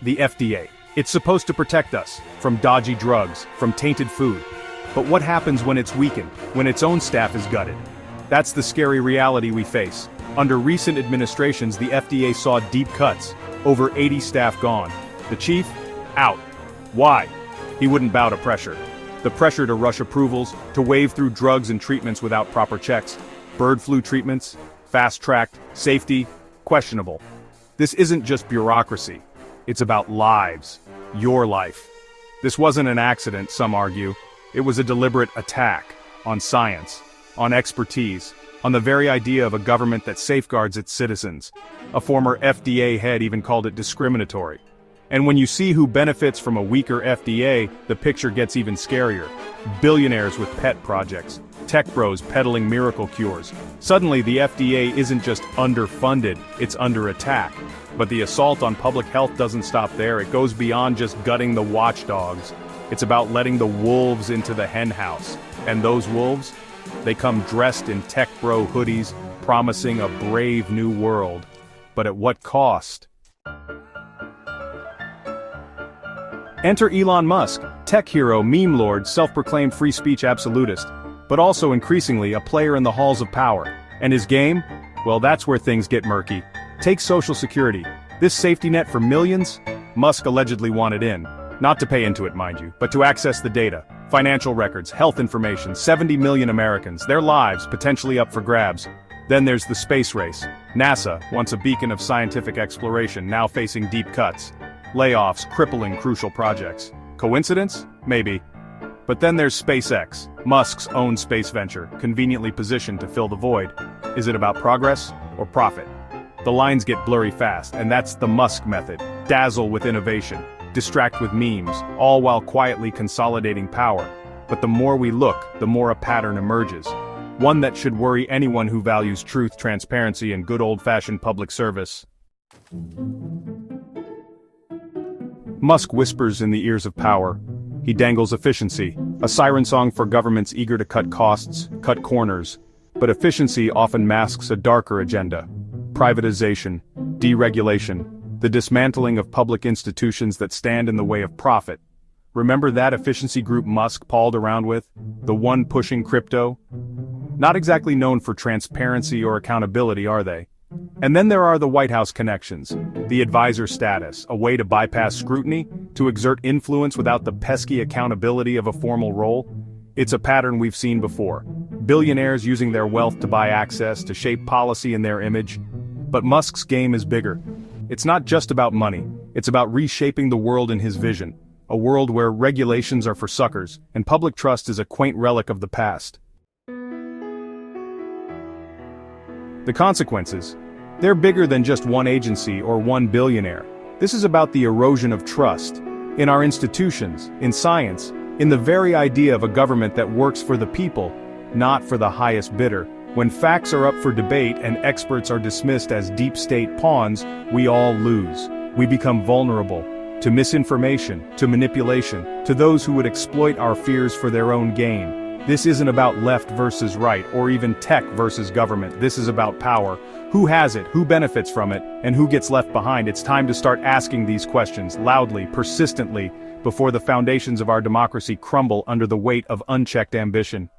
The FDA. It's supposed to protect us from dodgy drugs, from tainted food. But what happens when it's weakened, when its own staff is gutted? That's the scary reality we face. Under recent administrations, the FDA saw deep cuts, over 80 staff gone. The chief? Out. Why? He wouldn't bow to pressure. The pressure to rush approvals, to wave through drugs and treatments without proper checks. Bird flu treatments, fast-tracked, safety, questionable. This isn't just bureaucracy. It's about lives. Your life. This wasn't an accident, some argue. It was a deliberate attack on science, on expertise, on the very idea of a government that safeguards its citizens. A former FDA head even called it discriminatory. And when you see who benefits from a weaker FDA, the picture gets even scarier. Billionaires with pet projects, tech bros peddling miracle cures. Suddenly the FDA isn't just underfunded, it's under attack. But the assault on public health doesn't stop there, it goes beyond just gutting the watchdogs. It's about letting the wolves into the henhouse. And those wolves? They come dressed in tech bro hoodies, promising a brave new world. But at what cost? Enter Elon Musk, tech hero, meme lord, self-proclaimed free speech absolutist, but also increasingly a player in the halls of power. And his game? Well, that's where things get murky. Take Social Security. This safety net for millions? Musk allegedly wanted in. Not to pay into it, mind you, but to access the data. Financial records, health information, 70 million Americans, their lives potentially up for grabs. Then there's the space race. NASA, once a beacon of scientific exploration, now facing deep cuts. Layoffs, crippling crucial projects. Coincidence? Maybe. But then there's SpaceX, Musk's own space venture, conveniently positioned to fill the void. Is it about progress or profit? The lines get blurry fast, and that's the Musk method. Dazzle with innovation, distract with memes, all while quietly consolidating power. But the more we look, the more a pattern emerges. One that should worry anyone who values truth, transparency, and good old-fashioned public service. Musk whispers in the ears of power. He dangles efficiency, a siren song for governments eager to cut costs, cut corners. But efficiency often masks a darker agenda. Privatization, deregulation, the dismantling of public institutions that stand in the way of profit. Remember that efficiency group Musk palled around with? The one pushing crypto? Not exactly known for transparency or accountability, are they? And then there are the White House connections, the advisor status, a way to bypass scrutiny, to exert influence without the pesky accountability of a formal role. It's a pattern we've seen before. Billionaires using their wealth to buy access, to shape policy in their image. But Musk's game is bigger. It's not just about money, it's about reshaping the world in his vision. A world where regulations are for suckers, and public trust is a quaint relic of the past. The consequences? They're bigger than just one agency or one billionaire. This is about the erosion of trust. In our institutions, in science, in the very idea of a government that works for the people, not for the highest bidder. When facts are up for debate and experts are dismissed as deep state pawns, we all lose. We become vulnerable to misinformation, to manipulation, to those who would exploit our fears for their own gain. This isn't about left versus right, or even tech versus government. This is about power. Who has it, who benefits from it, and who gets left behind? It's time to start asking these questions, loudly, persistently, before the foundations of our democracy crumble under the weight of unchecked ambition.